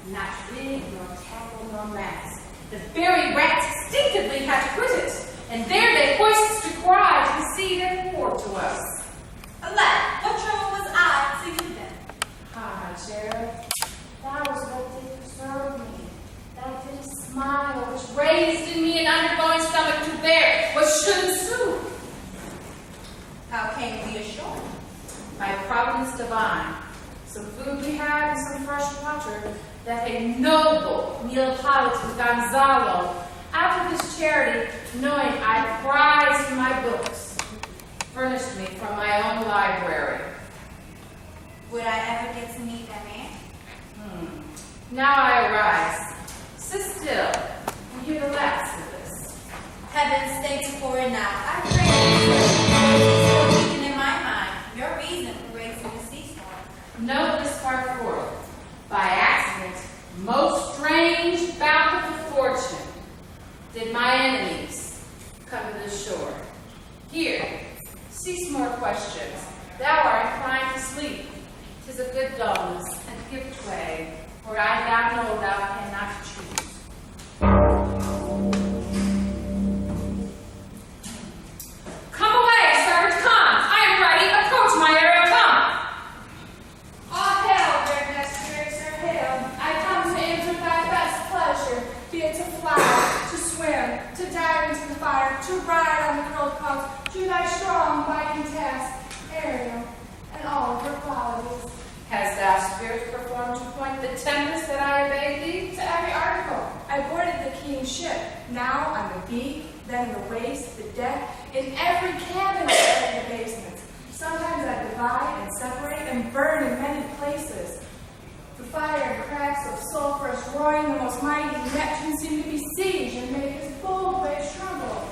not rig nor tackle nor mast. The very rats instinctively had to quit it, and there they hoist to cry to see their port to us. Alack, what trouble was I to you then? Ah, Jared, that was what did preserve me. That did smile which raised in me an undergoing stomach to bear what should ensue. How came we ashore? By providence divine, some food we had and some fresh water, that a noble Neapolitan Gonzalo, out of his charity, knowing I prized my books, furnished me from my own library. Would I ever get to meet that man? Now I arise. Sit still and hear the last of this. Heaven stay to pour it now. I pray that still weaken in my mind your reason for raising the sea storm. Know this far forth. By accident, most strange bout of fortune, did my enemies come to the shore. Here, cease more questions. Thou art inclined to sleep. 'Tis a good dullness, and give way, for thou know thou cannot choose. Come away, servant, come! I am ready. Approach, my Ariel, come! All hail, great messenger, sir, hail. I come to answer thy best pleasure, be it to fly, to swim, to dive into the fire, to ride on the curled clouds, do thy strong, mighty task, Ariel, and all of your qualities. Hast thou spirit performed to point the tempest that I obeyed thee? To every article, I boarded the king's ship, now on the beak, then in the waist, the deck, in every cabin and the basements. Sometimes I divide and separate and burn in many places. The fire and cracks of sulphurous roaring, the most mighty Neptune seemed to besiege and make his bold waves tremble.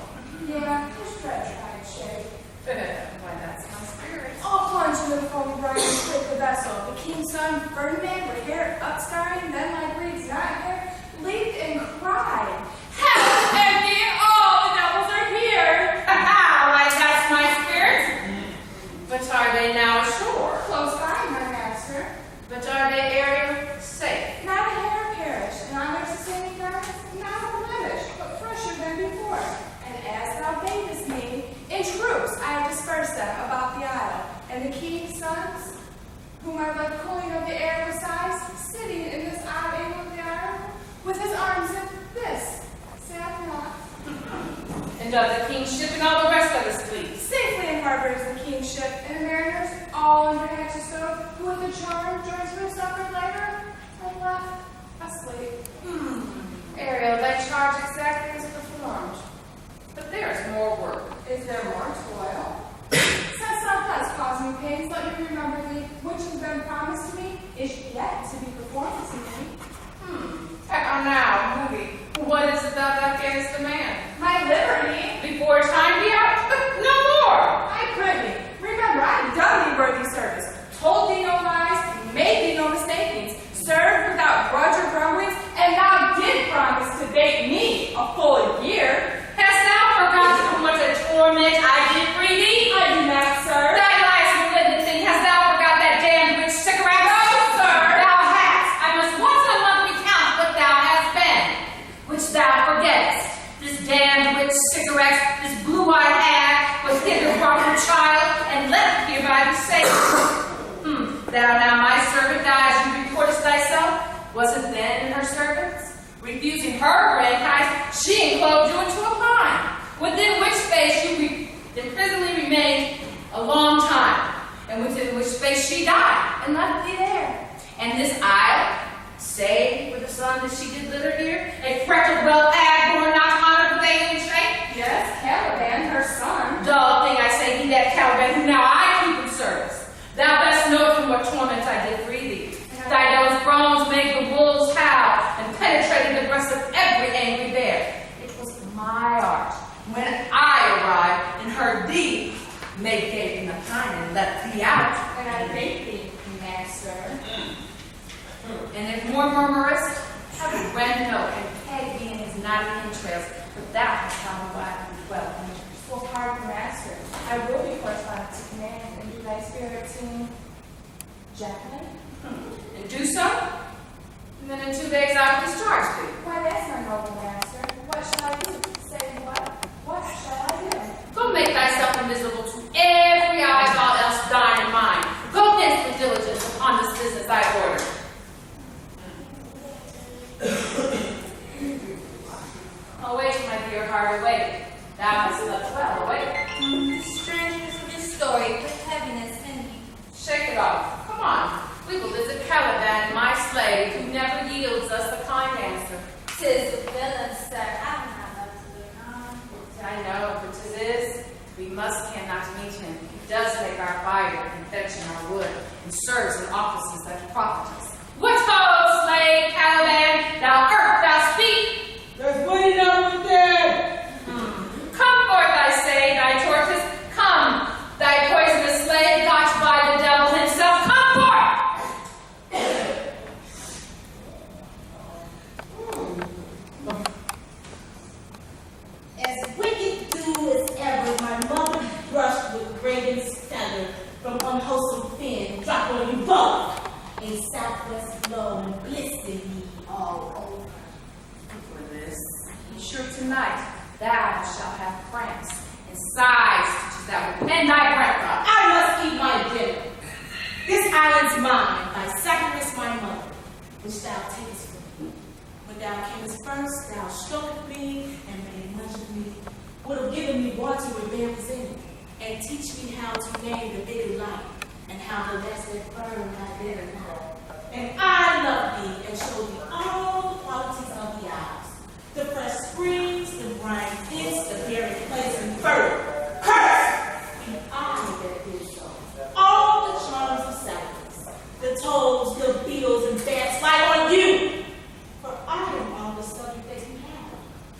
Yeah, his dread tried shape. Why, that's my spirit. All plunged into the foamy brine and quit the vessel. The king's son, Ferdinand, with hair upstarting, then like reeds not hair, leaped and cried, "Help, empty! All the devils are here!" Why, that's my spirit. But are they now ashore? Close by, my master. But are they, Ariel, safe? Not a hair perished, and on their sustaining garments, not a blemish, but fresher than before. And as thou badest me, in troops I have dispersed them about the isle, and the king's sons, whom I led cooling of the air besides, sitting in this odd angle of the isle, with his arms in this, sad not. And of the king's ship and all the rest of his fleet? Safely in harbor is the king's ship, and the mariners, all under hatches stowed, who with the charm joins their suffered labor, and left asleep. Ariel, thy charge exactly is performed. But there is more work. Is there more toil? Since thou dost cause me pains, let me remember thee, which has been promised to me, is yet to be performed to me. Now, movie, what is it thou canst demand? My liberty, Before time be out? No more! I prithee, remember I have done thee worthy service, told thee no lies, made thee no mistakings, served without grudge or grumblings, and thou did promise to bake me a full year. Hast thou forgotten how much a torment I did free thee? I do not, sir. Thy last malignant thing, hast thou forgot that damned witch cigarette? No, sir. Thou hast. I must once in a month recount what thou hast been, which thou forgettest. This damned witch cigarette, this blue-eyed hag, was hither brought her child, and left hereby be safe. Thou now my servant, thou as you reportest thyself, wasn't then in her servants? Refusing her grandkind, she enclosed you into a pine, within which space you imprisonedly remained a long time, and within which space she died, and left thee there. And this isle, save for the son that she did litter here, a freckled, well-ad, born not honored with alien shape? Yes, Caliban, her son. Dull thing, I say, be that Caliban, who now I keep in service. Thou best know from what torments I did free thee. Thy nose bronze made the wolves howl, and penetrated the breast of every angry bear. It was my art, when I arrived and heard thee, make gate in the pine and let thee out. And I thank thee, master. And if more murmurest, have a red note and peg thee in his naughty entrails, but thou hast found well. Well, pardon, master. I will be correspondent to command, and do thy spirit seem gently? And do so, and then into 2 days I will discharge thee. Why, that's my noble master. What shall I do? Say what? What shall I do? Go make thyself invisible to every eyeball else thine and mine. Go hence with diligence upon this business I order. Awake, my dear heart, awake. Thou hast slept well, awake. The strangeness of this story with heaviness in me. Shake it off. Come on. We will visit Caliban, my slave, who never yields us a kind answer. 'Tis the villain, sir. I don't have much to look on. I know, but 'tis. We must cannot meet him. He does make our fire and fetching our wood, and serves in offices that profit us. What ho, slave Caliban, thou earth, thou speak! There's money down with there! Come forth, I say, thy tortoise, come, thy poisonous slave, got by the devil himself, come forth! As wicked do as ever, my mother brushed with graven standard from unwholesome fin, drop on you both. A southwest blow and blister ye all over. For this, be sure tonight, thou shalt have cramps and sighs stitches that will bend thy breath up. I must eat my dinner. This island's mine, thy sacrifice my mother, which thou takest from me. When thou camest first, thou strokest me and made much of me, would have given me water where there was in it, and teach me how to name the bigger light, and how the less that burn thy bitter light. And I love thee, and show thee all the qualities of the isles, the fresh springs, the brine pits, the very place and fertile. Curse! And I that did so. All the charms of sadness, the toads, the beetles, and bats lie on you. For I am all the subject that you have,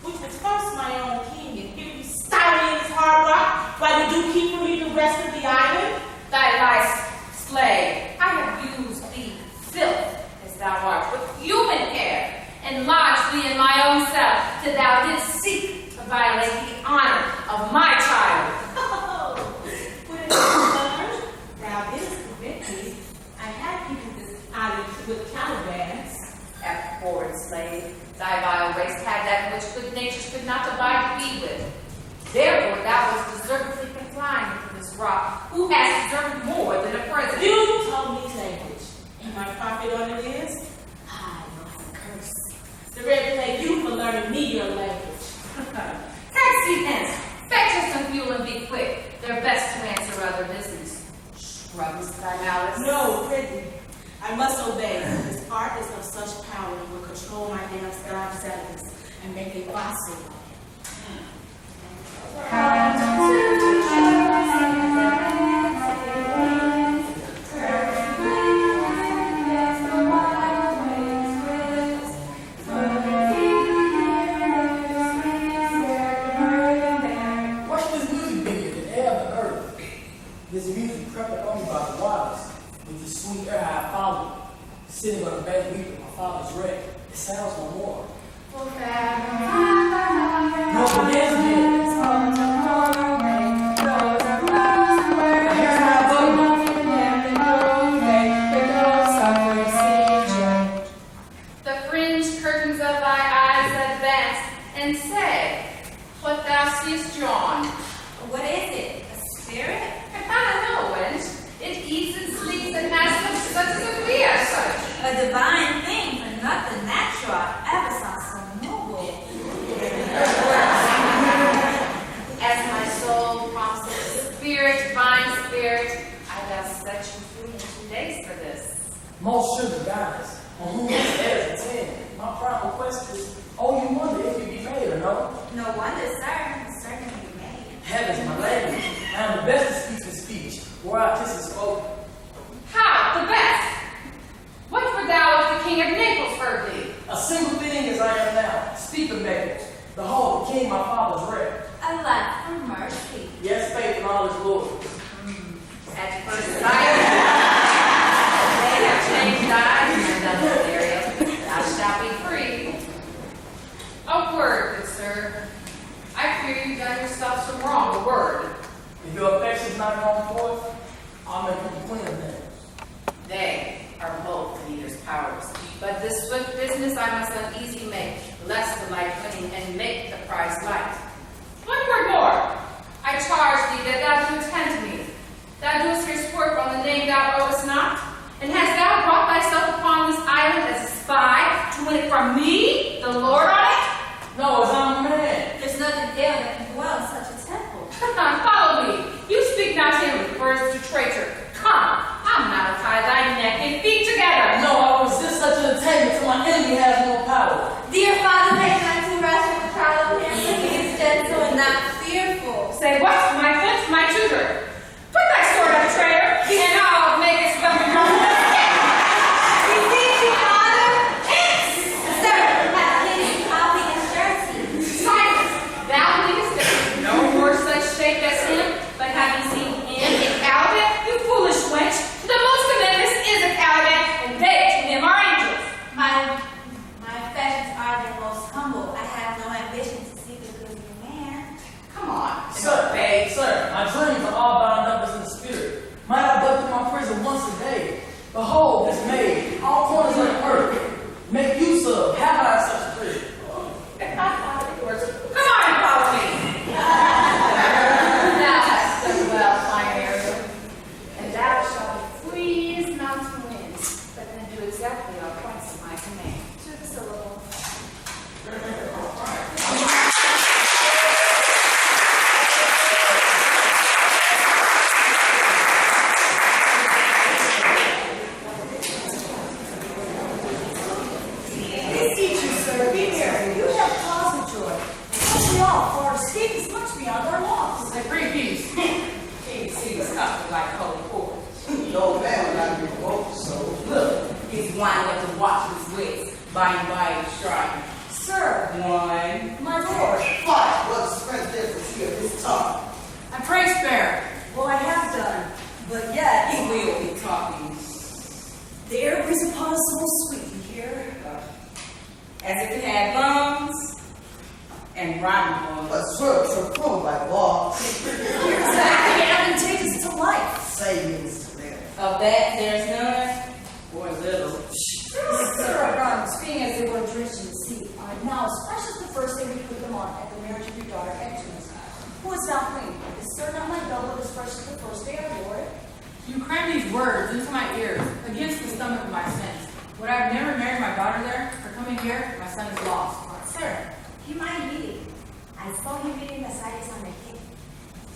which was first my own king, and here you styling his hard rock, while you do keep from me the rest of the island. Thy lice, slave, I have used thee, filth, as thou art, with human care, and lodged thee in my own cell, till thou didst seek to violate the honor of my child. Oh, when it learned, thou didst prevent me. I had people this island with Calibans. Abhorred slave, thy vile race had that which good natures could not abide to be with. Therefore thou wast deservedly confined to this rock, who has deserved more than a present. You told me language, and my profit on it is, I must curse. The red plague you for learning me your language. Take thee hence, fetch us some fuel and be quick. They're best to answer other business. Shrugs thy malice. No, prithee, I must obey. This art is of such power it will control my damn sky sadness and make a fossil. Watch this music video, the air of the earth. This music crept up on me by the waters, with the sweet air I followed. Sitting on the bank weeping my father's wreck. It sounds no more. No, but there's again. The fringed curtains of thy eyes advance and say, what thou seest drawn. What is it? A spirit? I know, wench. It eats and sleeps and has such as we are such. A divine thing, but nothing natural I ever saw so noble. As my soul promises, spirit, divine spirit, I shall set you free in 2 days for this. Most sugar goddess, on whom is heirs attend. My primal quest is, oh, you wonder if you be made or no? No wonder, sir. It's certainly made. Heavens, my lady, I am the best of speech with speech, where I kiss is spoken. How? The best? What for thou if the king of Naples heard thee? A single thing as I am now, speak of Naples, the hall of the king my father's wreck. A life for mercy. Yes, faith in all his glory. At first sight, they have changed eyes and done this area. Thou shalt be free. A word, good sir. I fear you done yourself some wrong. A word. If your affection's not gone forth, I'll make you the queen of Naples. They are both the leader's powers. But this swift business I must uneasy make, lest the light winning and make the prize light. One word more. I charge thee that thou do attend to me. Thou doest here sport on the name thou owest not, and hast thou brought thyself upon this island as a spy to win it from me, the Lord on it? No, it's I'm the man. There's nothing ill that can dwell in such a temple. Follow me. You speak not him refers to traitor. Come, I'll now tie thy neck and feet together. No, I resist such an attainment till my enemy has no power. Dear Father, take not too rash with the child of him, for he is gentle and not fearful. Say what, my foot, my tutor? Put thy sword up, traitor, and I'll make it spell me wrong. Beseech you, Father. Sir, I'll be in surety. Silence! Thou leadest no more such shape as him, but having seen him in Caliban, you foolish wench, the most of them is a Caliban, and they to him are angels. My affections are the most humble. I have no ambition to seek the good of a man. Come on, Sir, my dreams are all bound up as in the spirit. Might I but through my prison once a day? Behold, this maid, all corners of the earth, make use of, have I such prison? Come on and follow me. Thou hast done well, fine Ariel, and thou shalt be free as mountain winds, but then do exactly our points of my command. To the syllable. Beseech you, sir, be here. You have cause of joy. Don't we all, for our escape is much beyond our loss. I bring peace. Can't see this cup like holy pork. No man will not be provoked, so Look, he's winding up to watch his wits by and by in shrine. Sir, One. my lord, fight. What's the French difference here this time? I pray spare. well, I have done, but yet He will be talking the air breeze upon us so sweet in here. as if it had lungs and rhyming on But sir, it's approved by law. You're exactly advantageous to life. Savings to them. Of that, there's none, or little. Sir, our garments, being as they were drenched in the sea, are now as fresh as the first day we put them on at the marriage of your daughter Echinus, who is now queen. Is sir not my doublet as fresh as the first day I wore it? You cram these words into my ears against the stomach of my sins. Would I have never married my daughter there? For coming here, my son is lost. Sir, he might read. I saw him reading Messiah's on the king.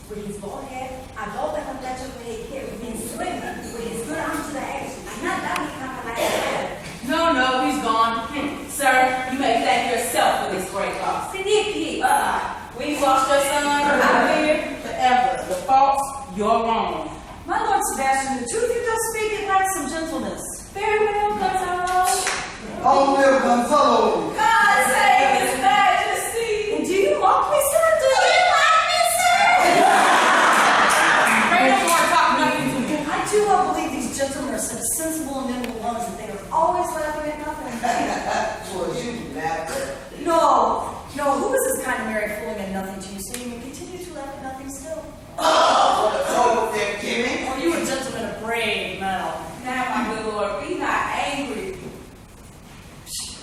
With his bald head, a volta complexion with a kid, and swimming with his good arms to the edge. I'm not that he can't like that. No, he's gone. Sir, you may thank yourself for this great loss. Sneaky. We've lost your son. I've been here forever. The fault's your wrong. My Lord Sebastian, the truth you just speak, it lacks some gentleness. Very well, Gonzalo. Long live Gonzalo. God save his majesty. And do you mock me, sir? Do you mock me, sir? Pray no more talk nothing to me. I do not believe these gentlemen are such sensible and nimble ones that they are always laughing at nothing. For you, laughter. No, who is this kind of merry fooling and nothing to you, so you may continue to laugh at nothing still? Oh, what a trouble they're giving. Oh, you a gentleman of brave metal. Now, my good Lord, be not angry.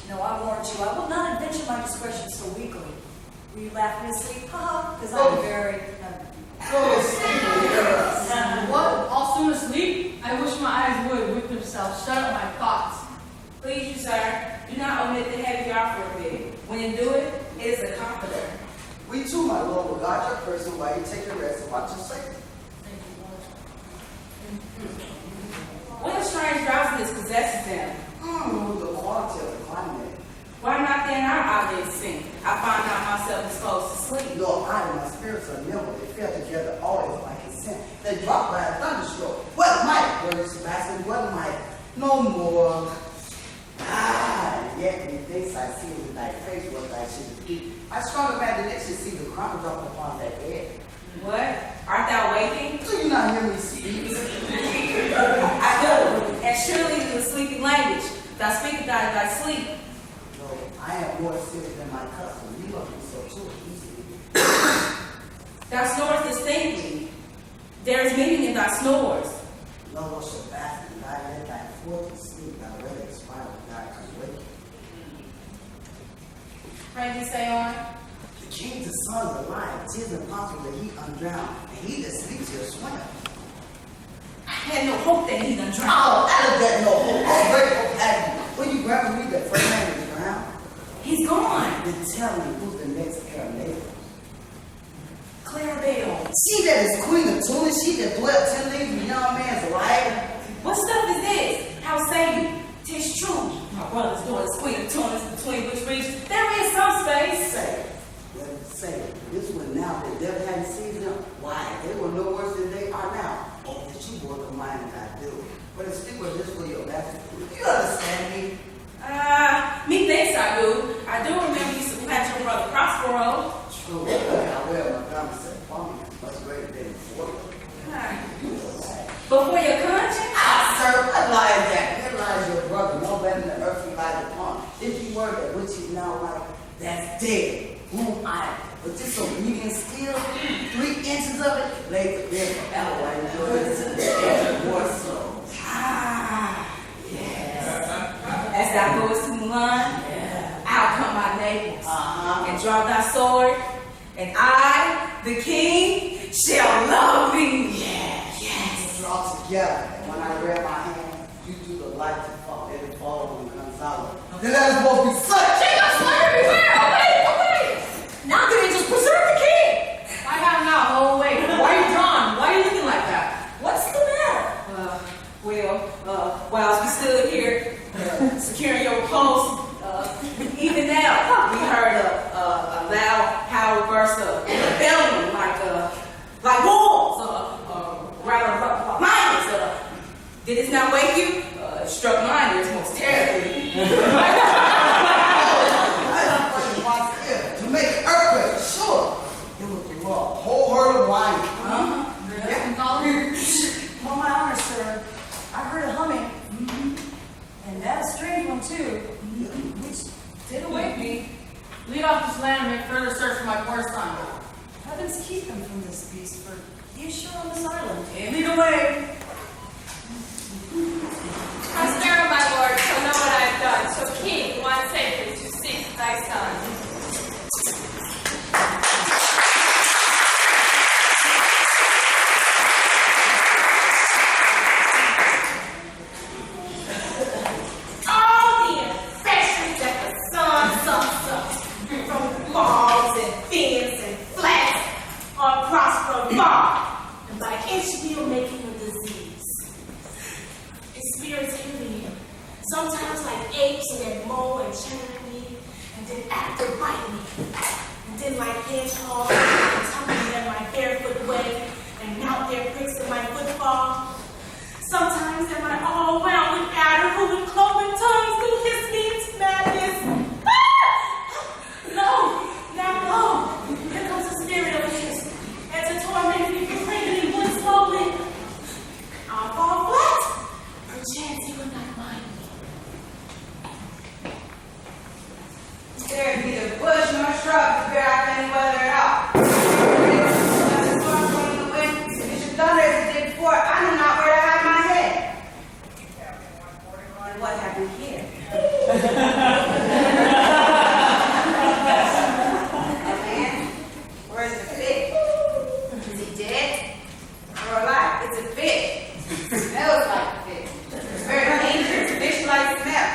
No, I warrant you, I will not adventure my discretion so weakly. Will you laugh in his sleep? Ha! Because I'm very... Go to sleep and hear us. What? All soon asleep? I wish my eyes would whip themselves shut up my thoughts. Please you, sir, do not omit the heavy offer of it. When you do it, it is a comforter. We too, my lord, will guard your person while you take a rest and watch your safety. When a strange drowsiness possesses them, The quality of the climate. why not then our eyelids sink? I find out myself disposed to sleep. Your eye and my spirits are nimble. They fell together always by consent. They dropped by a thunderstroke. What might, Lord Sebastian, what might? No more. Yet methinks I see in thy face what thy should be. I strong imagination see the crown dropped upon thy head. What? Art thou waking? Do you not hear me speak? I do, and surely it is a sleeping language. Thou speakest thy sleep. No, I am more serious than my custom. You love me so too easily. Thou snorest distinctly. There is meaning in thy snores. No, Lord Sebastian, thy let thy foot sleep, thy let expire with thy Pray you say on. The king's the son of the lion. It is impossible that he undrown, and he that sleeps here swim. I had no hope that he done drowned. Oh, out of that no hope. Oh, great hope had you. When you grab me, that first man is drowned. He's gone. Then tell me who's the next Caramel. Clarabelle. She that is queen of Tunis, she that dwelt 10 leagues from young man's life. What stuff is this? How say you? 'Tis true. My brother's daughter's queen of Tunis between which regions. There is some space. Say, this one now, the devil hadn't seen them. Why? They were no worse than they are now. Oh, that you work a mind and I do. But it's still this for your master. You understand me? Methinks I do. I do remember you supplant your brother Prospero. True. However, my family said, "Mommy, much greater than before." Before your conscience? Sir, what lie is that? Here lies your brother, no better than the earth he lies upon. If you were that which is now like, that's dead. Whom I, but this obedient skill, 3 inches of it, laid the bed forever while you do it more so. Yes. As thou goest to Milan, out come my neighbors, and draw thy sword, and I, the king, shall love thee. Yes. Draw together, and when I grab my hand, you do the light to fall, let it fall when it comes out. Then let us both be such. Jacob, slayer, beware! Away! Now can we just preserve the king? I have now. Oh, wait. Why are you drawn? Why are you looking like that? What's the matter? While we stood here securing your post, even now we heard a loud, powerful burst of rebellion, like wolves, rather miners. Did this not wake you? It struck mine ears most terribly. To make an earthquake, sure. It was the law. Whole herd of wine. On my honor, sir, I heard a humming, and that a strange one too, which did awake me. Lead off this land and make further search for my poor son. Heavens keep him from this beast, for he is sure on this island. Lead away. Prospero, my lord, shall know what I have done. So, king, go on safely to seek thy son. All the infections that the sun sucks up from logs and fins and flats on Prospero Farm, and by inchmeal making a disease. His spirits hinder me, sometimes like apes and then mow and churn me, and then after bite me, and then like hedgehogs and tumble in my barefoot way and mount their pricks in my footfall. Sometimes am I all wound with adder who with cloven tongues do hiss me into madness. No, now no. Here comes the spirit of his, and to torment me for bringing me one slowly. I'll fall flat. Perchance he will not mind me. There be neither bush nor shrub to bear out any weather at all. The storm blowing in the wind, if it should thunder as it did before, I know not where to hide my head. And what happened here? A man? Or is it a fish? Is he dead? Or alive? It's a fish. It smells like a fish. It's very dangerous. Fish-like smell.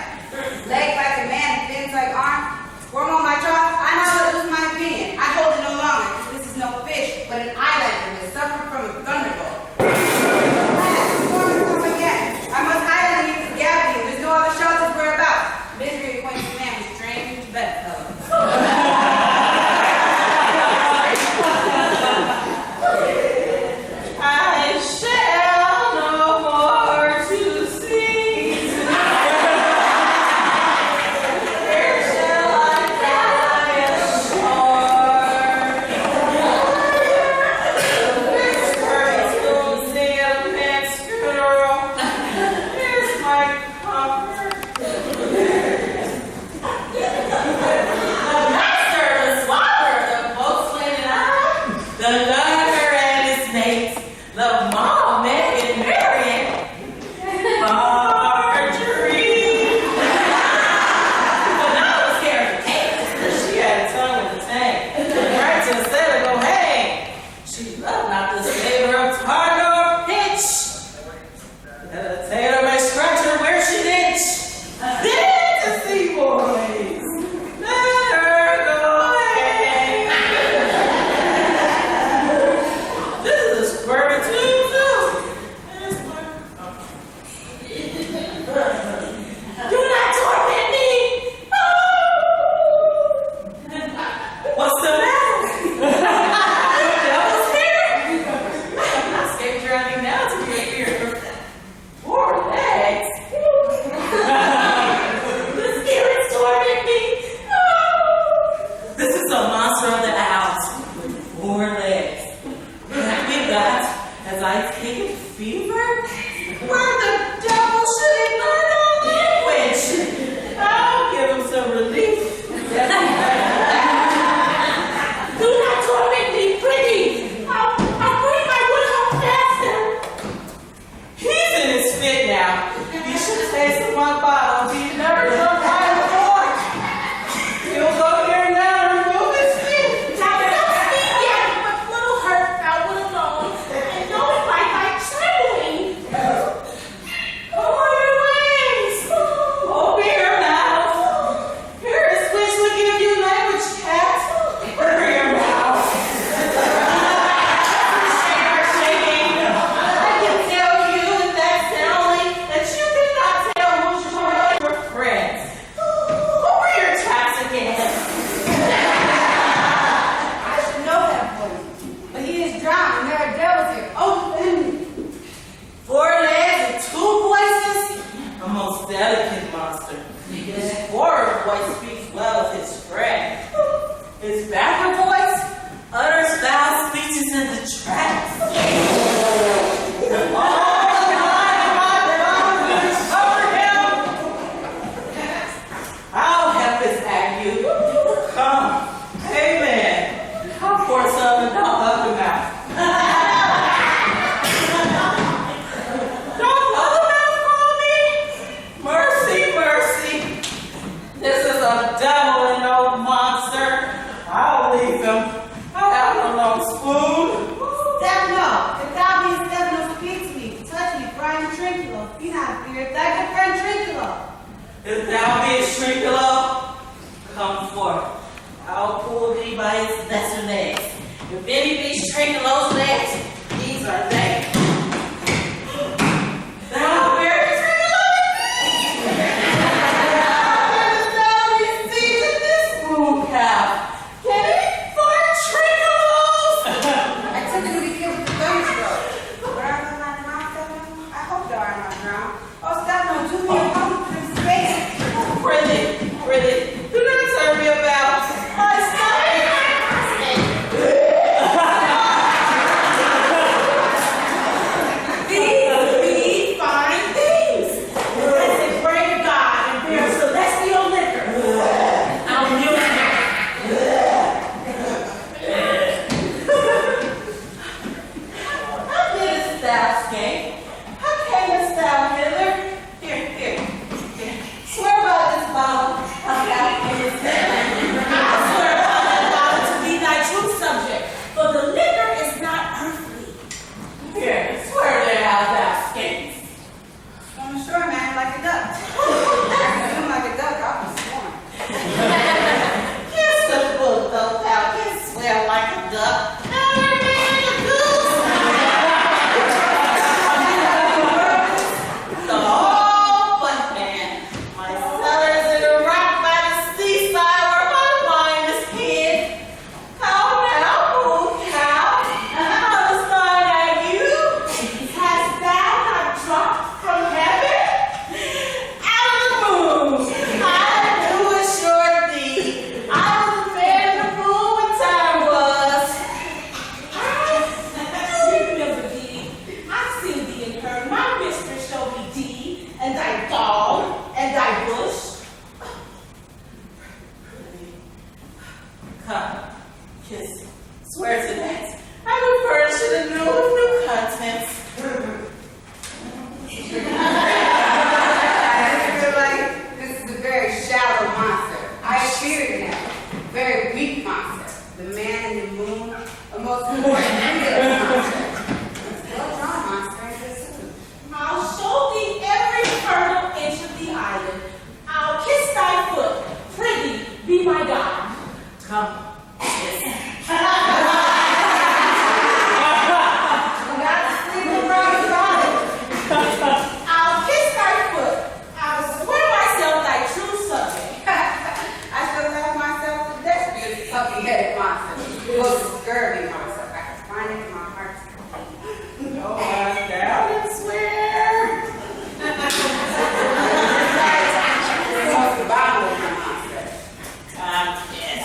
Leg like a man, fins like arms. Worm on my jaw, I now lose my opinion. I hold it no longer, because this is no fish, but an islander who has suffered from a thunderbolt. Alas, the storm has come again. I must hide underneath the gravity, there's no other shelters whereabouts. Misery voice speaks well of his friend. His backward voice utters foul speeches in the tracks. I'll have this at you. Come. Hey, man. Come pour some and don't love the mouth. Don't love the mouth call me? Mercy, mercy. This is a devil and no monster. I'll leave him. I'll have no long spoon. Stefano, if thou be Stefano, speak to me, touch me, Brian Trinculo. Be not feared, thy good friend Trinculo. If thou beest Trinculo, come forth. I'll pull thee by its lesser legs. If any beast Trinculo's legs, these are they. Thou very Trinculo thou be seized this smooth calf. Can it find Trinculos? I took him to be killed with the gunshot. But are you not drowned, Stefano? I hope thou art not drowned. Oh, Stefano, do me a favor, please, space. Prithee, do not serve me about my stomach. These be fine things. I say, pray to God and bear celestial liquor. I'll mute him. How didst thou escape? How camest thou hither? Here. Swear by this bottle of alchemist. I swear by that bottle to be thy true subject, for the liquor is not earthly. Here, swear there how thou escapest. I'm sure, man, like a duck. I'm like a duck, I'll be sworn. Kiss the book, though thou canst swear like a duck. Never been a goose. Oh, but man, my cellars in a rock by the seaside where my wine is hid. How now, old cow? How is thine at you? Hast thou not dropped from heaven? Out of the moon, I do assure thee, I was a man in the moon when time was. I remember thee. I've seen thee and heard. My mistress showed me thee, and thy dog, and thy bush. Come, kiss me. Swear to that. I will furnish it anew with new contents. I feel like this is a very shallow monster. I fear him. Very weak monster. The man in the moon, a most important real monster. Well-drawn monster, I guess. I'll show thee every fertile inch of the island. I'll kiss thy foot. Prithee, be my guide. Come, kiss me. I'll kiss thy foot. I'll swear myself thy true subject. I shall laugh myself to death, you puppy-headed monster. Most scurvy monster. I can find it in my heart. Go on down and swear. The most abominable monster. Come, kiss.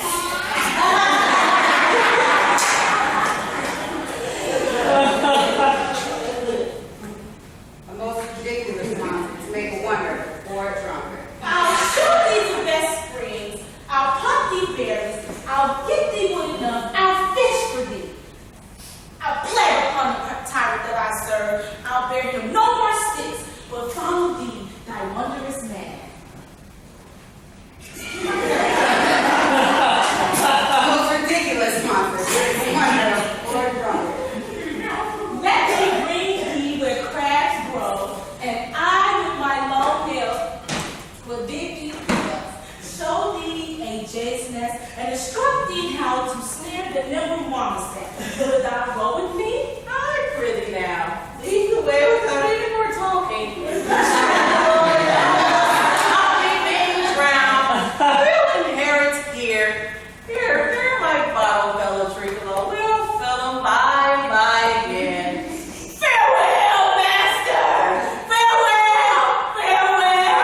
A most ridiculous monster to make a wonder or a drunkard. I'll show thee the best springs. I'll pluck thee berries. I'll get thee wood enough. I'll fish for thee. I'll play upon the tyrant that I serve. I'll bear him no more sticks, but follow thee, thy wondrous man. The most ridiculous monster to make a wonder or a drunkard. Let me bring thee where crabs grow, and I with my long nails will dig thee pillars, show thee a jay's nest, and instruct thee how to snare the nimble marmoset. Wilt thou go with me? I prithee now. Lead the way without any more talking. I'll be being drowned. We'll inherit here. Here, my bottle, fellow Trinculo. We'll fill 'em by again. Farewell, master! Farewell! Farewell!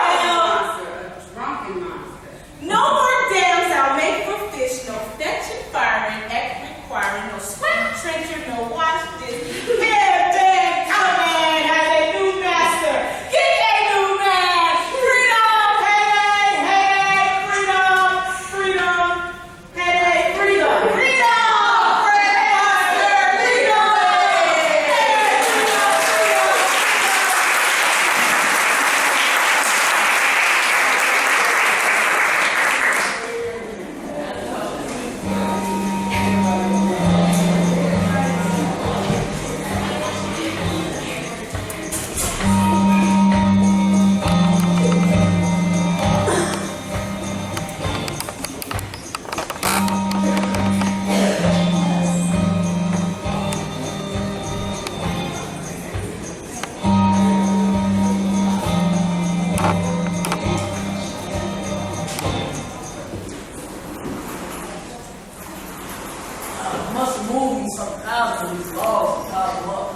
A drunken monster. No more dams I'll make for fish, no fetching, firing, requiring, no sweat, trencher, no wash dish. Damn, Alabama has a new master. Get a new man. Freedom, hey, hey, freedom, freedom, hey, freedom, freedom, freedom, freedom. I must have moved me some thousands of these laws and piled them up.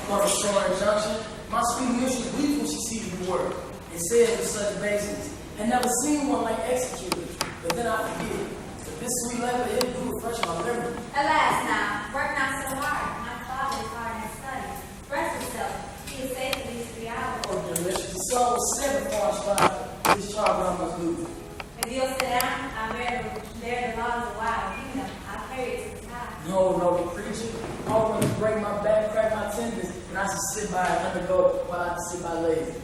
For a short injunction, my sweet mistress weeps when she sees me work and says with such basis, and never seen one like executed. But then I forget. But this sweet labor, it do refresh my memory. Alas now, work not so hard. My father is hard in study. Rest yourself. He is safe for these 3 hours. Oh, delicious. The soul was 7 before I started. This charge I must lose. If you'll sit down, I'll bear the laws a while. You know, I'll carry it to the top. No, the preacher. I want to break my back, crack my tendons, and I should sit by and undergo while I sit by lazy.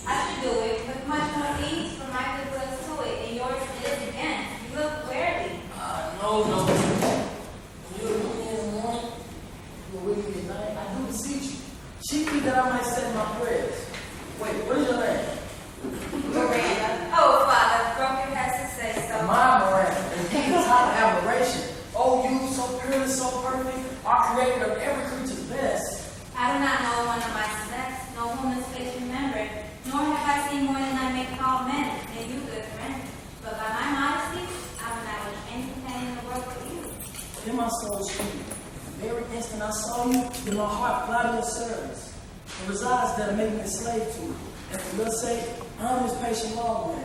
I should do it with much more ease, for my good will is to it, and yours it is again. You look weary. No. When you're with me in the morning, you're with me at night, I do beseech you. Chiefly that I might say my prayers. Wait, what is your name? Miranda. Oh, Father, broken has to say so. My Miranda, indeed, the top of admiration. Oh, you, so pure, so perfect, are creator of every creature's best. I do not know one of my sex, no woman's face remembered, nor have I seen more than I may call men, and you good friend. But by my modesty, I would not wish any companion in the world but you. In my soul sweet, the very instant I saw you, in my heart clouded your service. It resides there to make me a slave to it. And for your sake, I'm his patient lawman.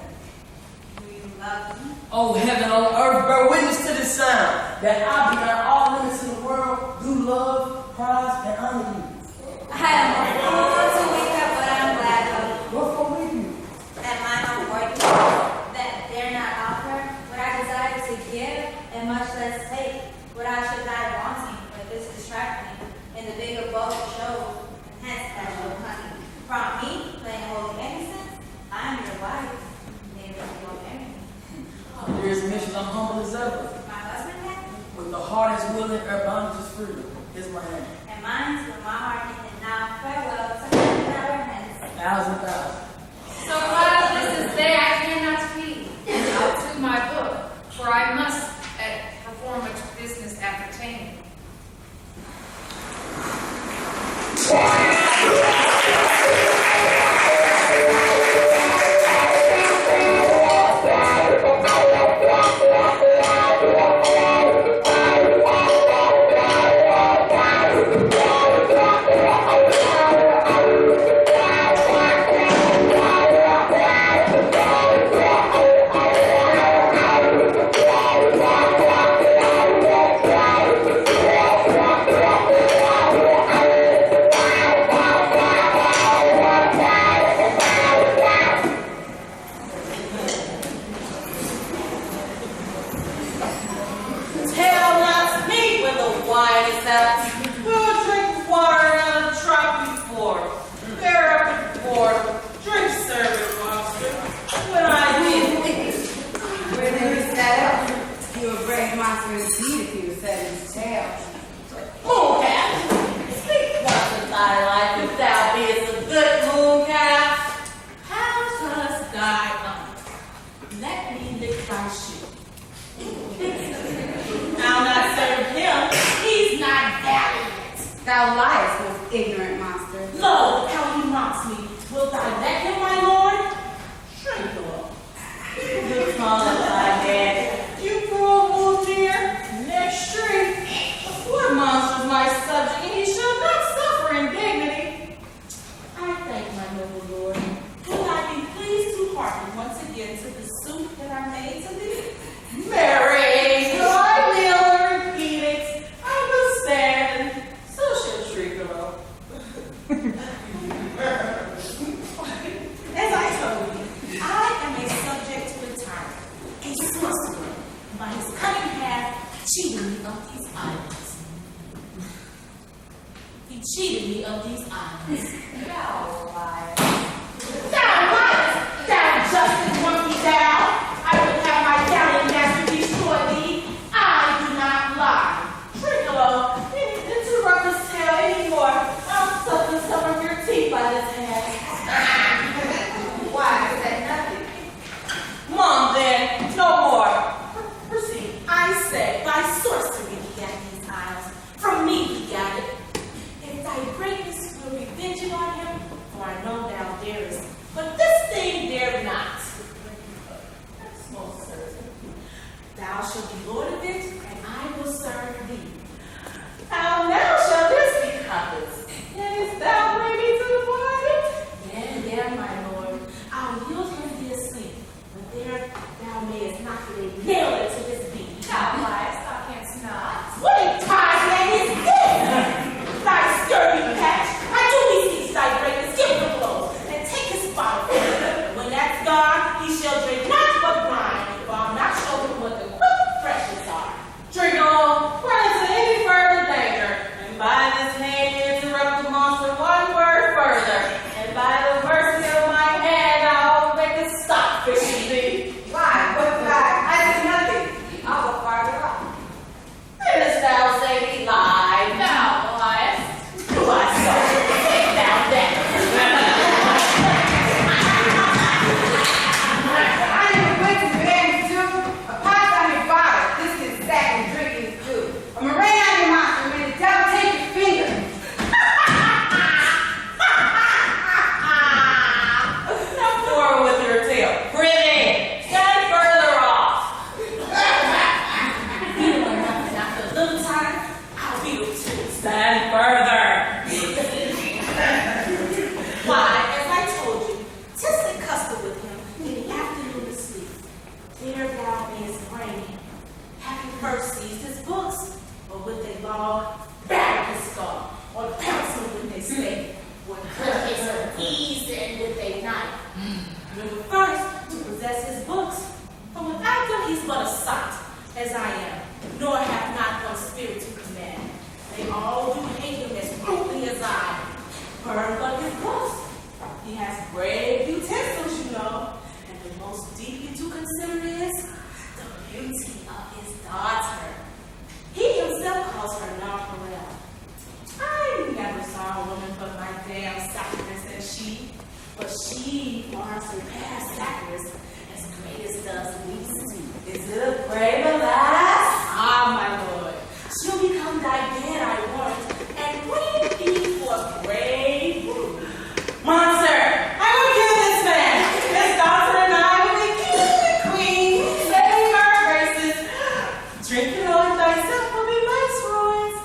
Do you love me? Oh, heaven on earth, bear witness to this sound, that I, beyond all limits in the world, do love, prize, and honor you. I am a fool to wake up, but I'm glad of What for with you? Am I unworthy that dare not offer what I desire to give, and much less take what I should die wanting, but this distract me, and the bigger bowl shows, and hence that show honey. From me, playing holy innocence, I am your wife, neighbor you won't marry me. Dearest mistress, I'm humble as ever. My husband then, With the heart as willing, our bondage is freedom. Here's my hand. and mine's with my heart, and now farewell to our hands. 1,000. So while this is there, I cannot read. I'll do my book, for I must perform a business appertaining. Tell not me when the wine is out. Who drinks water out of the trough before? Bear up before. Drink service, monster. When I did. When he was set up, he would bring monster indeed if he was set in his tail. Mooncalf, speak once in thy life if thou beest a good mooncalf. How dost thy let me lick thy shoe. I'll not serve him. He's not valiant. Thou liest, most ignorant monster. Lo, how he mocks me. Wilt thou let him, my lord? Shrink up. Good call of thy dad. You cruel bull deer. Next street. A poor monster's my subject, and he shall not suffer indignity. I thank my noble lord. Will I be pleased to hearken once again to the suit that I made to cheated me of these islands. He cheated me of these islands. Thou liar. Down, liars! Down, justice, monkey, down! I would have my galleon master destroy thee. I do not lie. Trinculo, didn't interrupt this tale anymore. I'll suck some of your teeth by this hand. Why, is that nothing? Mom, then, no more. Proceed. I say, by sorcery he got these isles. From me he got it. If thy greatness will be vengeance on him, for I know thou darest, but this thing dare not. That's most certain. Thou shalt be lord of it, and I will serve thee. How now shall this be compassed? Canst thou bring me to the party? Yeah, my lord. I'll yield him thee asleep, but there thou mayest not get a nail into this beam. Thou liest, thou canst not. What a tie man is this? Thy scurvy patch, I do beseech thy greatness, give him blows, and take his bottle. When that's gone, he shall drink not but wine, for I'll not show him what the quick freshets are. Drink on, run into any further danger, and by this hand interrupt the monster one word further, and by the mercy of my hand I'll make a stop fishing thee. Why? What did I did nothing. I'll go farther off. Didst thou say thee lie? Thou liest. Do I so? Take thou that. I even went to Bananas too. A pot on your bottle. This is sack and drinking is good. A meringue on your monster. When the devil take your finger. Come forward with your tail. Pretty. Stand further off. Beetle or nothing. After a little time, I'll beetle too. Stand further. Why, as I told you, 'tis the custom with him in the afternoon to sleep. There thou mayest bring him. Having first seized his books, or with a log, batter his skull, or pounce him with a stake, or cut his ease in with a knife. Remember first to possess his books, for without them he's but a sot, as I am, nor have not one spirit to command. They all do hate him as cruelly as I. Burn but his books. He has brave utensils, you know, and the most deeply to consider is the beauty of his daughter. He himself calls her Narparel. I never saw a woman but my damn sacrifice as she, but she far surpassed sacrifice as great as does least. Is it a brave alas? Ah, my lord, she'll become thy bed, I warrant, and bring thee for brave rule. Monster, I will kill this man. His daughter and I will be king and queen, setting our graces. Drink it all thyself will be viceroys.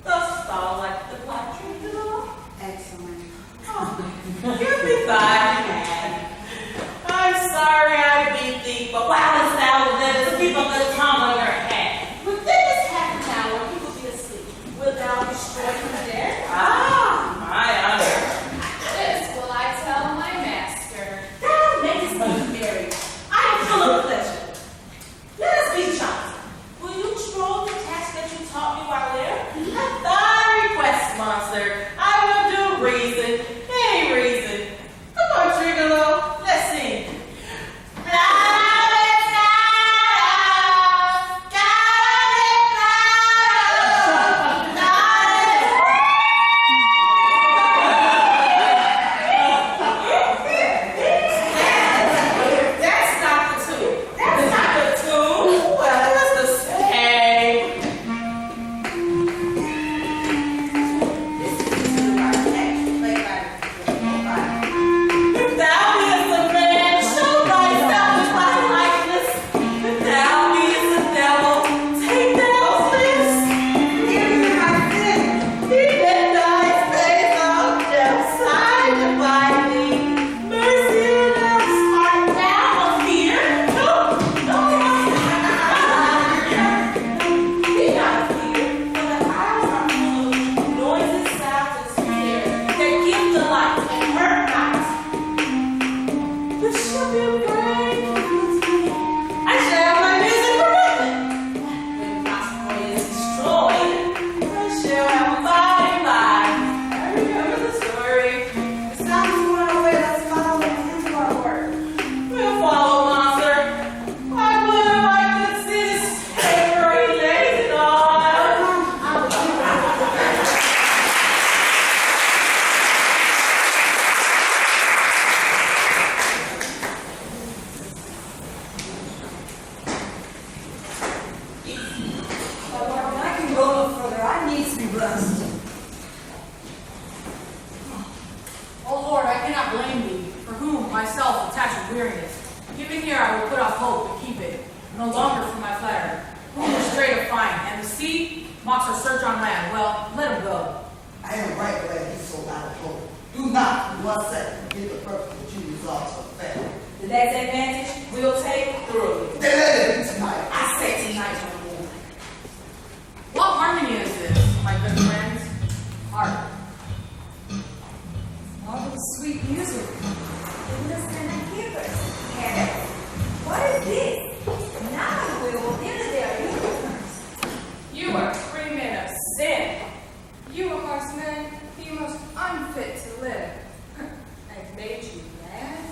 Thus thou like the black drink it all. Excellent. Oh, give me thy hand. I'm sorry I beat thee, but while this thou livest, keep a good tongue on your head. Within this half an hour, he will be asleep. Wilt thou destroy him dead? Ah, my honor. This will I tell my master. Thou makest me merry. I am full of pleasure. Let us be chopped. Will you troll the task that you taught me while there? At thy request, monster, I will do reason, any reason. Come on, Trigolo, let's sing. Love is not no longer for my flattery. Whom are straight of fine, and the sea mocks our search on land. Well, let him go. I am right glad he's so out of hope. Do not, for 1 second, forget the purpose that you resolved to effect. The next advantage we'll take thoroughly. Then let it be tonight. I say tonight on the morning. What harmony is this, my good friends? Art. All the sweet music. Listen and hear us. Harris, what is this? Now we will enter their universe. You are free men of sin. You amongst men, the most unfit to live. I've made you mad.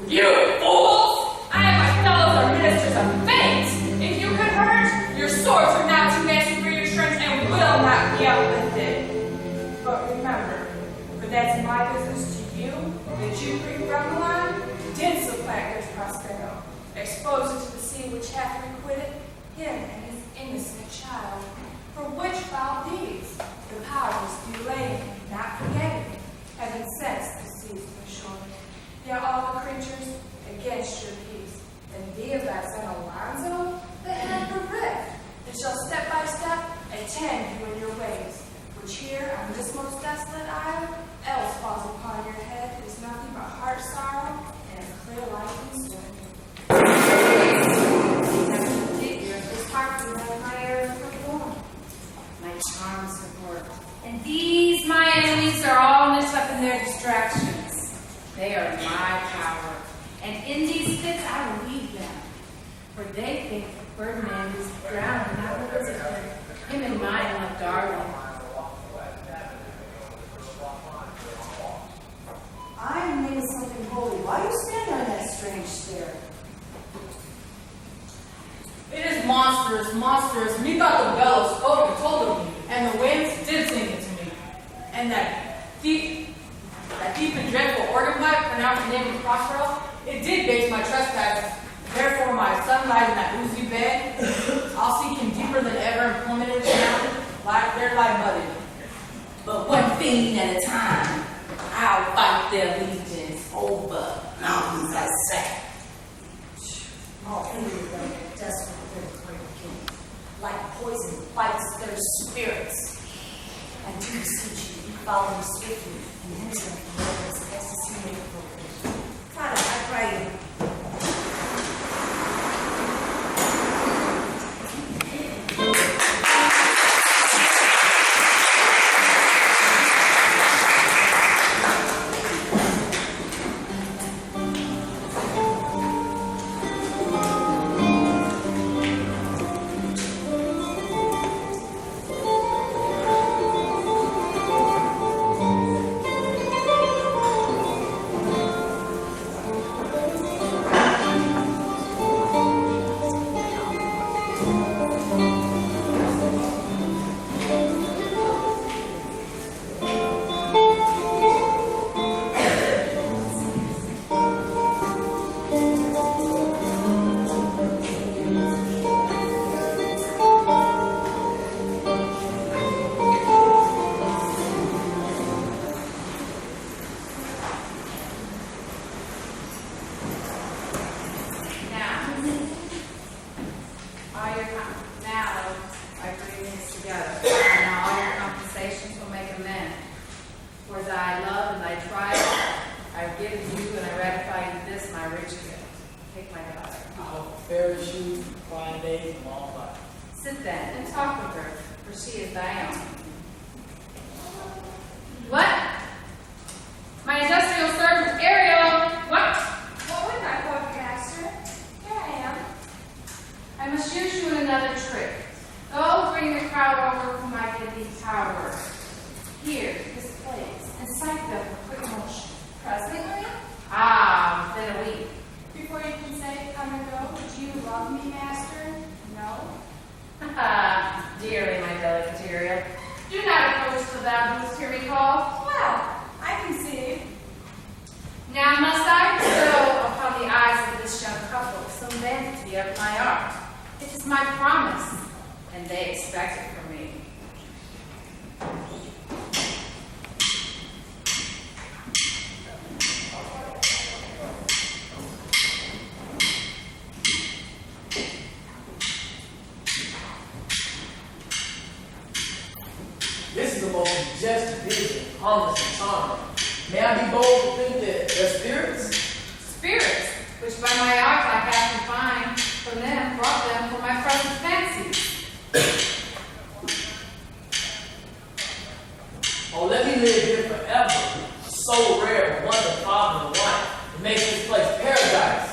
You fools! I and my fellows are ministers of fate! If you could hurt, your swords are not too nasty for your strength and will not be uplifted. But remember, for that's my business to you, that you bring from the line, did supplant his Prospero, exposed it to the sea which hath requited him and his innocent child. For which foul deeds the powers delaying, not forgetting, have incensed the seas for shore. Yet all the creatures against your peace, and thee of thy son Alonzo, the head bereft, and shall step by step attend you in your ways, which here on this most desolate isle, else falls upon your head is nothing but heart sorrow and a clear light and swim. This heart is like my air performed, my charms have worked. And these my enemies are all knit up in their distractions. They are in my power, and in these fits I will lead them. For they think Ferdinand is drowned and not with him and mine like darling. I am made something holy. Why you stand on that strange stair? It is monstrous, monstrous. Methought the bellows spoke and told of me, and the winds did sing it to me. And that deep and dreadful organ pipe pronounced the name of Prospero, it did base my trespasses. Therefore my son lies in that oozy bed. I'll seek him deeper than ever and plummet it down. There lie budded. But one fiend at a time, I'll fight their legions over mountains I set. All England are desperate for their great king. Like poison bites their spirits. I do beseech you, follow me swiftly, and enter the world as best as you may appropriate. Father, I pray you. Sit then and talk with her, for she is thy own. What? My industrial servant Ariel. What? What would my poor master? Here I am. I must use you in another trick. Go bring the crowd over whom I give thee power. Here, this place, and cite them with quick motion. Presently? Ah, within a week. Before you can say come and go, would you love me, master? No? Dearly, my delicate Ariel. Do not approach till thou dost hear me call. Well, I concede. Now must I bestow upon the eyes of this young couple some vanity of my art. It is my promise, and they expect it from me. vision, harmless and charming. May I be bold to think that they're spirits? Spirits, which by my art I have defined from them, brought them for my present fancies. Oh, let me live here forever. So rare, one the father and wife. It makes this place paradise.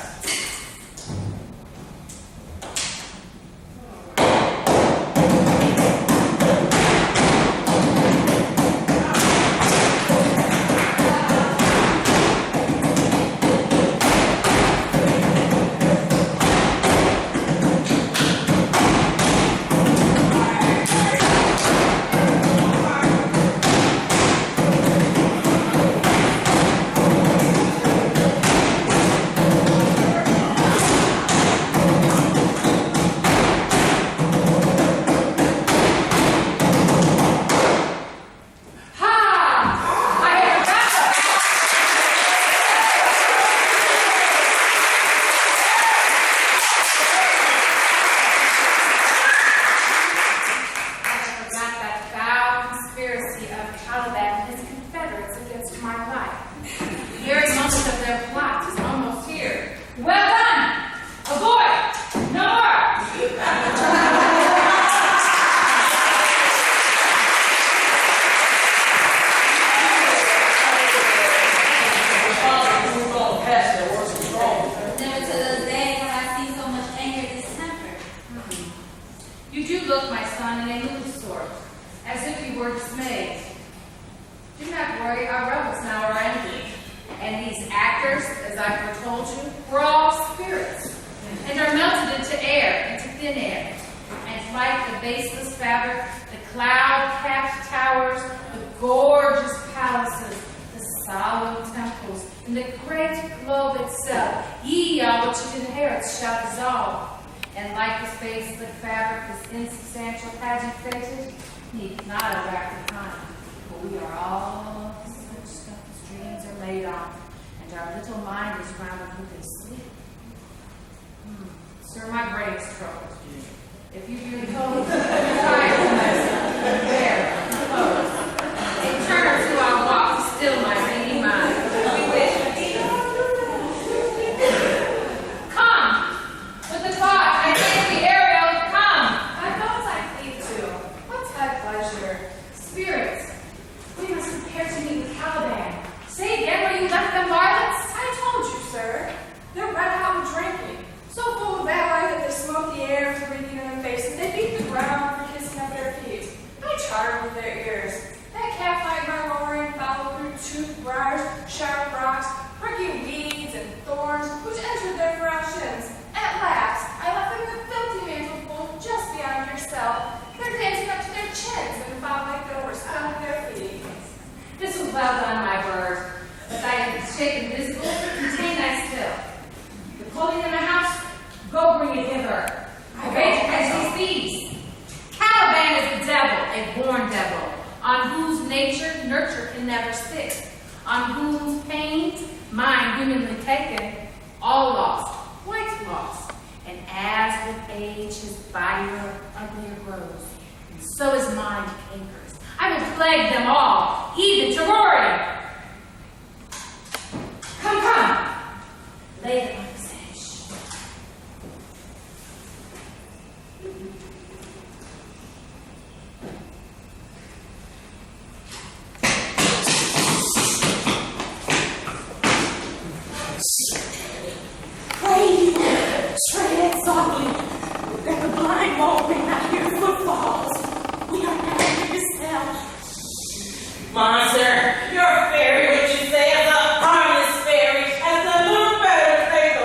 Monster, you're a fairy, what you say, as a harmless fairy, as a little better thing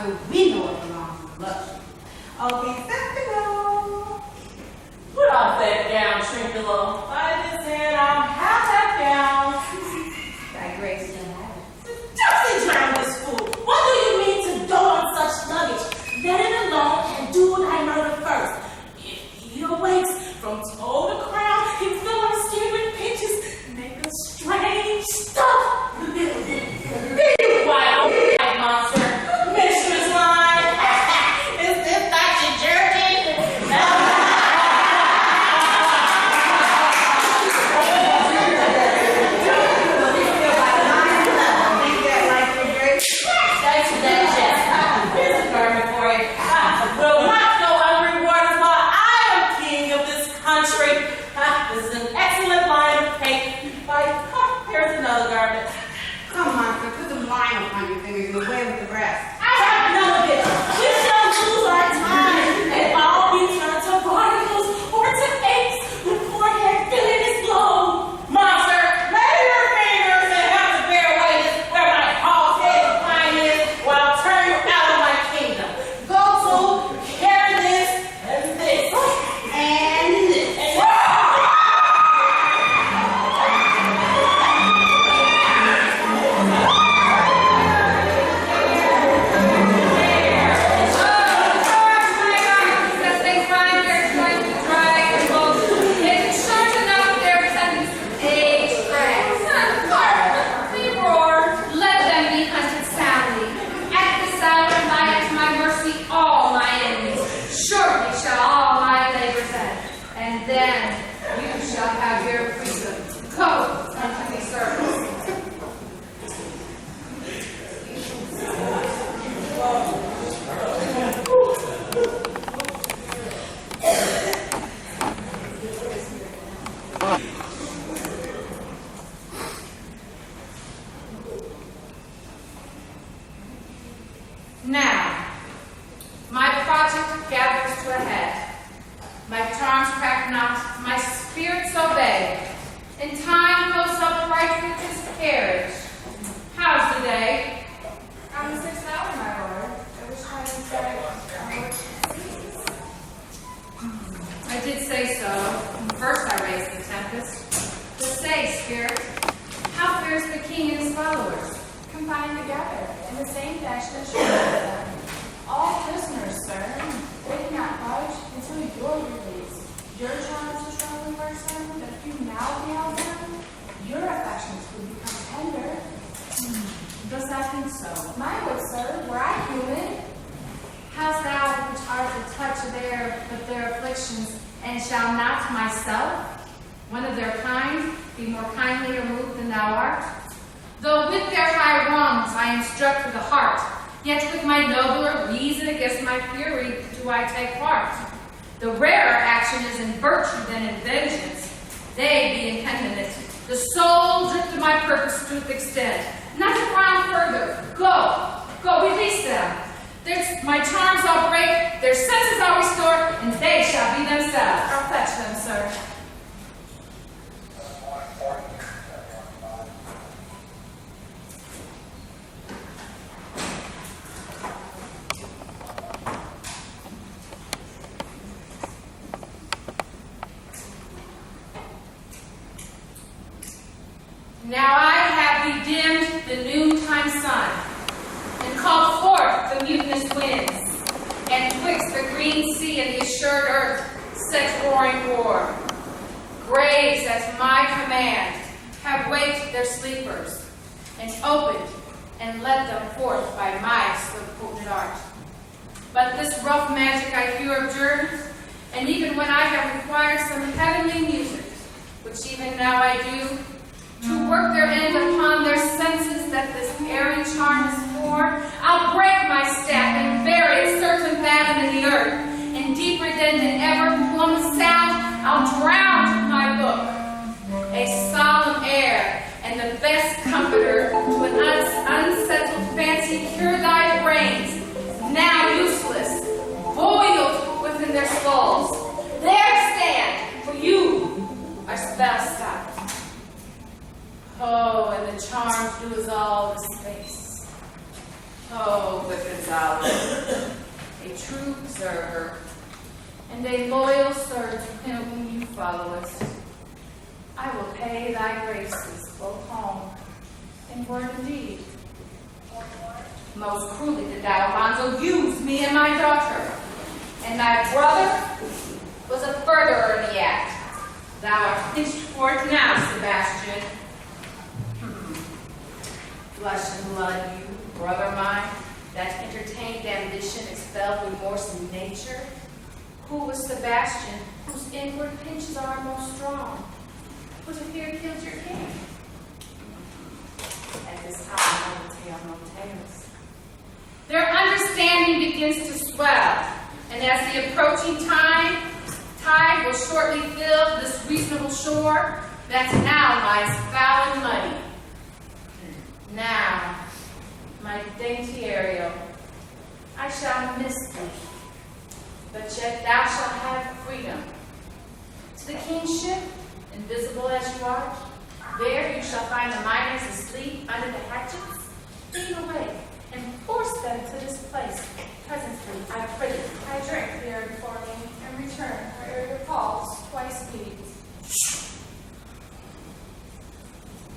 so we know it belongs to luxury. Okay, set to go. Put off that gown, Shrinkalo. By this hand, I'll have that gown. Thy grace still have it. Just drown this fool. What do you mean to dote on such luggage? Let it alone and do thy murder first. If he awakes from toe to crown, he fill our skin with pinches, make us strange stuff. Be you wild monster, mistress line. Is this Dr. Jerkin? Thanks for that, Jess. Here's a garment for you. Will not go unrewarded while I am king of this country. This is an excellent line of paint. Here's another garment. Come on, sir, put some line upon your fingers and away with the rest. I have none of it. We shall lose our time and all be turned to barnacles or to apes with forehead filling his load. Monster, lay your fingers and have to bear witness where my hawk's head pine is while I turn you out of my kingdom. Go to carry this and this and this. Then you shall have your freedom. Go and do me service. Now, my project gathers to a head. My charms crack not, my spirits obey. And time goes upright with his carriage. How's the day? On the 6th hour, my lord. I wish I had said, I did say so. First I raised the tempest. But say, spirit, how fares the king and his followers? confined together in the same fashion as yours. All prisoners, sir. They cannot budge until you're released. Your charms are strongly worsened, that if you now beheld them, your affections would become tender. Dost thou think so? My good sir, were I human, Hast thou which art the touch of their afflictions, and shall not myself, one of their kind, be more kindly removed than thou art? Though with their high wrongs I am struck to the heart, yet with my nobler reason against my fury do I take part. The rarer action is in virtue than in vengeance. They be in tenderness. The sole drift of my purpose to extend. Not to frown further. Go, release them. My charms I'll break, their senses I'll restore, and they shall be themselves. I'll fetch them, sir. Now I have bedimmed the noontime sun, and called forth the mutinous winds, and twixt the green sea and the assured earth set roaring war. Graves at my command have waked their sleepers, and opened and led them forth by my swift-footed art. But this rough magic I here observe, and even when I have required some heavenly music, which even now I do, to work their end upon their senses that this airy charm is for, I'll break my staff and bury its certain fathom in the earth, and deeper than ever plumb sound, I'll drown my book. A solemn air and the best comforter to an unsettled fancy cure thy brains, now useless, boiled within their skulls. There stand, for you are spell stopped. Oh, and the charm do us all the space. Oh, Wicked's $5, a true server, and a loyal servant whom you followest. I will pay thy graces, both home and word and deed. Most cruelly did thou, Alonso, use me and my daughter, and thy brother was a furtherer in the act. Thou art pinched for it now, Sebastian. Flesh and blood, you, brother mine, that entertained ambition, expelled remorse in nature. Who was Sebastian, whose inward pinches are most strong? Whose fear killed your king? At this time, I will tell no tales. Their understanding begins to swell, and as the approaching tide will shortly fill this reasonable shore that now lies foul and muddy. Now, my dainty Ariel, I shall miss thee, but yet thou shalt have freedom. To the king's ship, invisible as you are, there you shall find the miners asleep under the hatchets. Lead away and force them to this place. Presently, I pray you. I drink the air before me and return where your calls twice beats.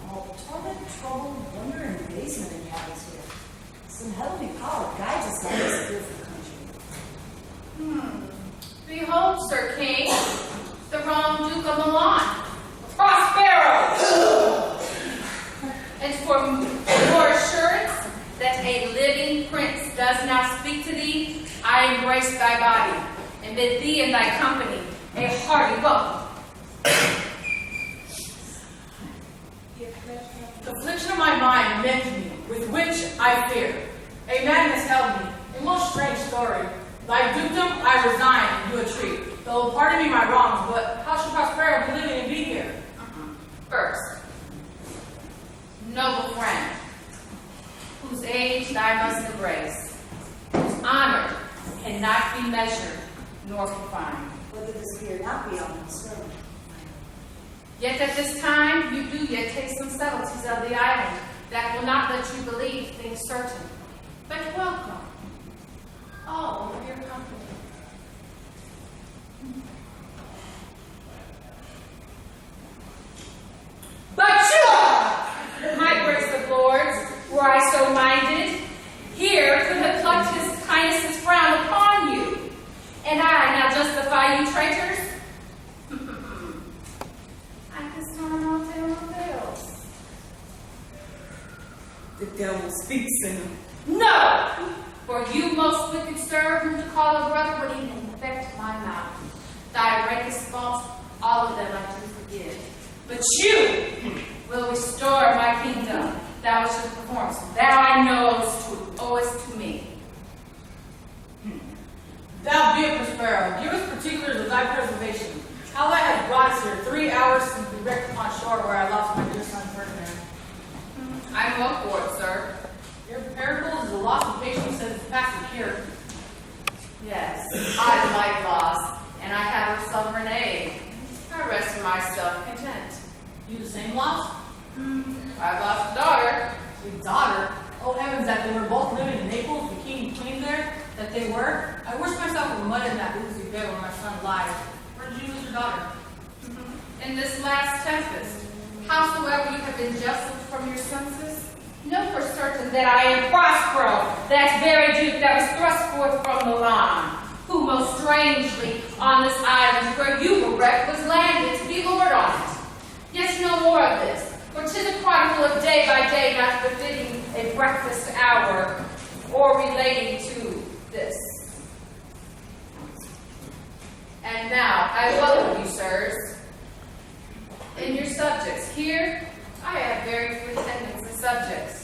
Oh, torment, trouble, wonder, and basement inhabits here. Some heavenly power guides us on this fearful country. Behold, Sir King, the wrong Duke of Milan, Prospero! And for more assurance that a living prince does now speak to thee, I embrace thy body, and bid thee and thy company a hearty welcome. The affliction of my mind meant me, with which I fear. A man has held me, a most strange story. Thy dukedom I resign and do a treat. Though pardon me my wrongs, but how should Prospero be living and be here? First, noble friend, whose age thou must embrace, whose honor cannot be measured nor confined. Whether this be or not be on the servant. Yet at this time you do yet taste some subtleties of the island that will not let you believe things certain. But welcome, all of your company. But you, my grace of lords, were I so minded, here could have plucked his kindness's frown upon you, and I now justify you traitors? I can smile no tales. The devil speaks in him. No! For you, most wicked sir, whom to call a brother would even infect my mouth. Thy rankest faults, all of them I do forgive. But you will restore my kingdom. Thou which should perform, so thou I know owest to me. Thou be a Prospero, give us particulars of thy preservation. How thou hast brought us here 3 hours since we wrecked upon shore where I lost my dear son Ferdinand. I'm well for it, sir. Your parables is the loss of patience and past the cure. Yes, I like loss, and I have a sovereign aid. I rest in myself content. You the same loss? I've lost a daughter. Your daughter? Oh heavens, that they were both living in Naples, the king and queen there, that they were. I wished myself were mud in that oozy bed where my son lies. Where did you lose your daughter? In this last tempest, howsoever you have been jostled from your senses, know for certain that I am Prospero, that very duke that was thrust forth from Milan, who most strangely on this island where you were wrecked was landed to be lord on it. Yet no more of this, for 'tis a chronicle of day by day not befitting a breakfast hour, or relating to this. And now I welcome you, sirs, and your subjects. Here I have very few attendants and subjects.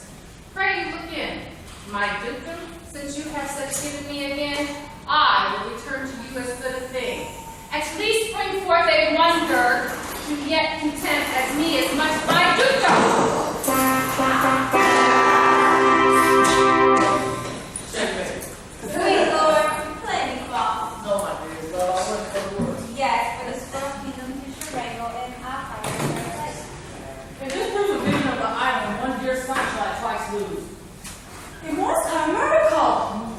Pray you look in. My dukedom, since you have succeeded me again, I will return to you as good a thing. At least bring forth a wonder, and yet content as me as much my dukedom. Checkmate. Sweet Lord, plenty cloth. No, my dear, but I want to the word. Yes, for the strong kingdom to Sharango and our place. If this proves a vision of the island, one dear son shall I twice lose. It was a miracle.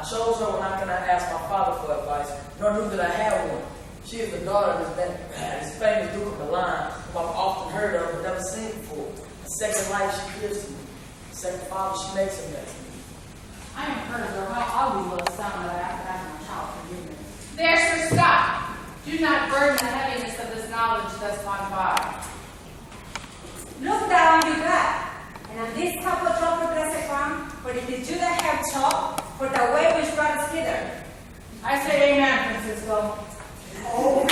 chose her when I could not ask my father for advice, nor knew that I had one. She is the daughter of this famous Duke of Milan, who I've often heard of but never seen before. A second life she gives to me. A second father she makes him that to me. I am hurt, though. How ugly will it sound that I have to ask my child forgiveness? There, Sir Scott. Do not burden the heaviness of this knowledge thus gone by. Look down you got. And on this couple drop of blessed crown, for it is you that have taught, for the way which brought us hither. I say amen, Francisco. Oh, boy.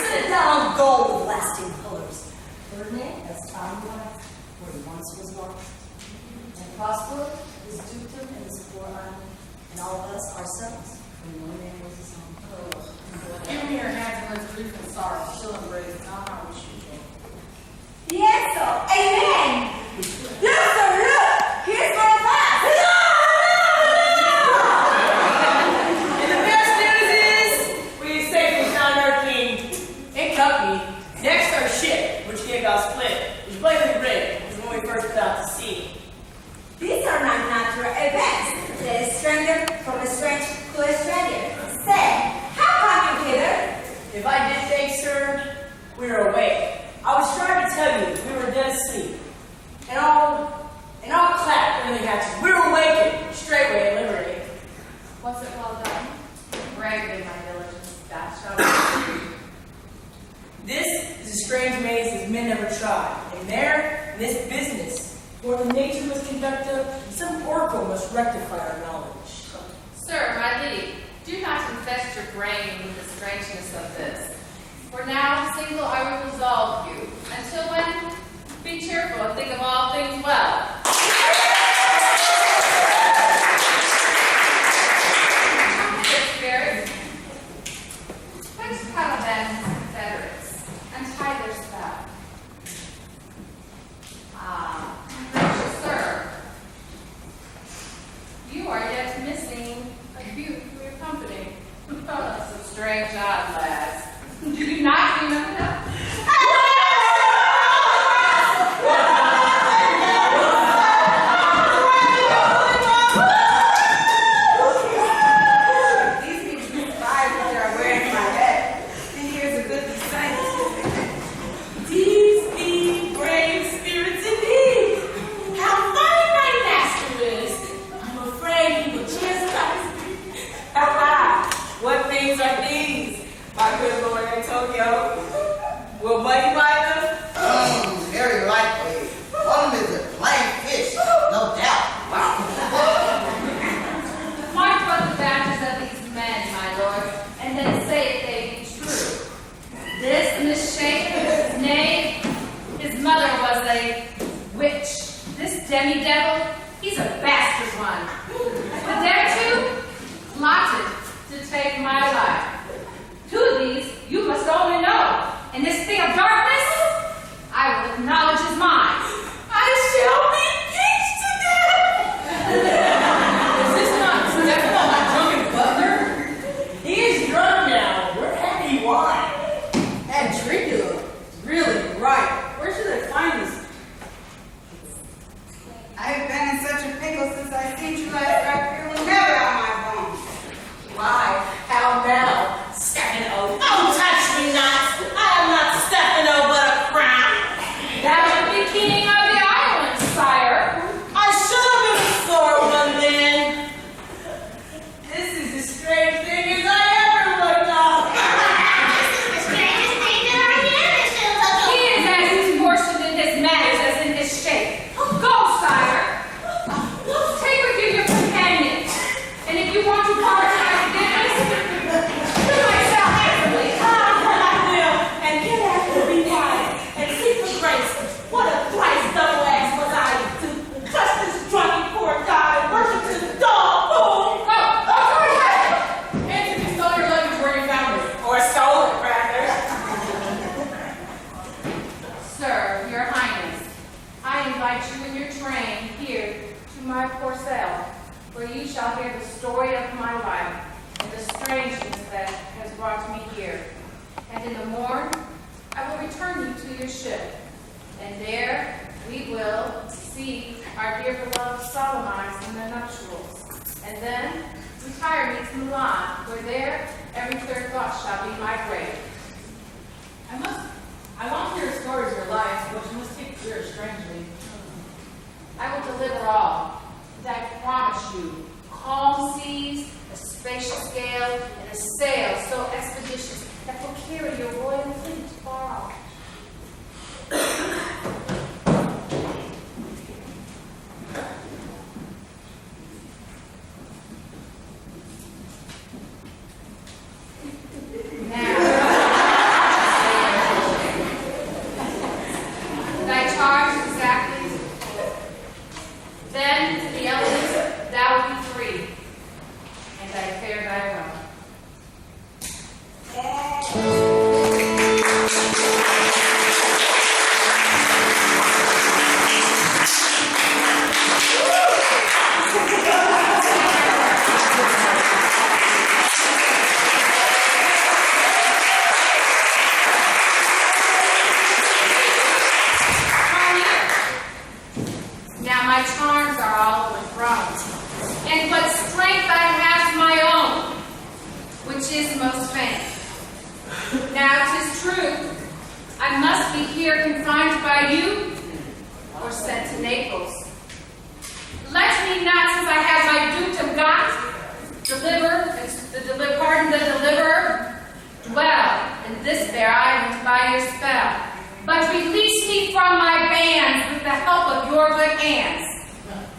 Sit down, gold with lasting colors. Ferdinand, as time was, where he once was lost. And Prosper, his dukedom and his poor island, and all of us ourselves, when no man was his own. Give me your hands and let's grief and sorrow. She'll embrace not how we should go. Yes, sir. Amen. Yes, sir. Look, here's my class. And the best news is, we safely found our king in company. Next, our ship, which gave out split, was blatantly rigged as when we first put out to sea. These are not natural events. The stranger from a strange to a stranger. Say, how come you hither? If I did think, sir, we were awake. I was trying to tell you we were dead asleep. And all clapped when they got you. We were awakened, straightway and liberated. Was it well done? Bravely, my diligence, that shall be. This is as strange maze as men ever tried. And there, in this business, where the nature must conduct some oracle must rectify our knowledge. Sir, my lady, do not infest your brain with the strangeness of this. For now, single I will resolve you. Until when? Be cheerful and think of all things well. Shakespeare, fetch Caliban's confederates and tie their spout. Ah, gracious sir, you are yet missing a youth for your company. Some strange odd lads. Do you not remember them? These things spies which are wearing my head. 10 years of good science. These be brave spirits indeed. How fine my master is. I'm afraid he will chastise me. Ha ha! What things are these, my good Lord Antonio? Will money buy them? Very likely. One of them is a plain fish, no doubt. Mark what the badges of these men, my lord, and then say if they be true. This misshapen knave, his mother was a witch. This demi-devil, he's a bastard one. But there too, plotted to take my life. Two of these you must only know. And this thing of darkness, I will acknowledge as mine. I shall be impeached to death. Is this not Stefano, my drunken butler? He is drunk now. Where had he wine? That Dracula is really right. Where should I find this? I've been in such a pickle since I seen you last night, feeling never out my bones. Why? How now? Stefano. Oh, touch me not. I am not Stefano, but a crown. Thou should be king of the island, sire. I should have been a sore one then. This is as strange thing as I ever looked on. He is as disproportioned in his manners as in his shape. Go, sire. Take with you your companion. And if you want to apologize forgiveness, do myself handsomely. I will, and hereafter be wise, and seek for grace. What a thrice double ass was I to touch this drunken poor God and worship this dog fool. Go, hurry. Anthony, stole your luggage where you found it. Or stole it, rather. Sir, your highness, I invite you in your train here to my corcel, where you shall hear the story of my life and the strangeness that has brought me here. And in the morn, I will return you to your ship, and there we will see see our dear beloved solemnized in their nuptials, and then retire me to Milan, where there every clear thought shall be my grave. I want to hear stories of your life, but you must take fear strangely. I will deliver all, and I promise you, calm seas, a spacious gale, and a sail so expeditious that will carry your royal fleet far off.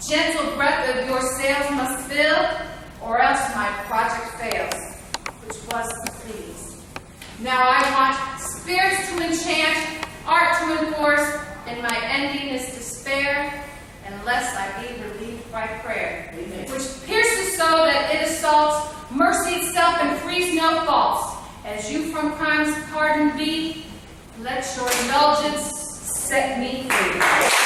Gentle breath of your sails must fill, or else my project fails, which was to please. Now I want spirits to enchant, art to enforce, and my ending is despair, unless I be relieved by prayer, which pierces so that it assaults mercy itself and frees no faults. As you from crime's pardon be, let your indulgence set me free.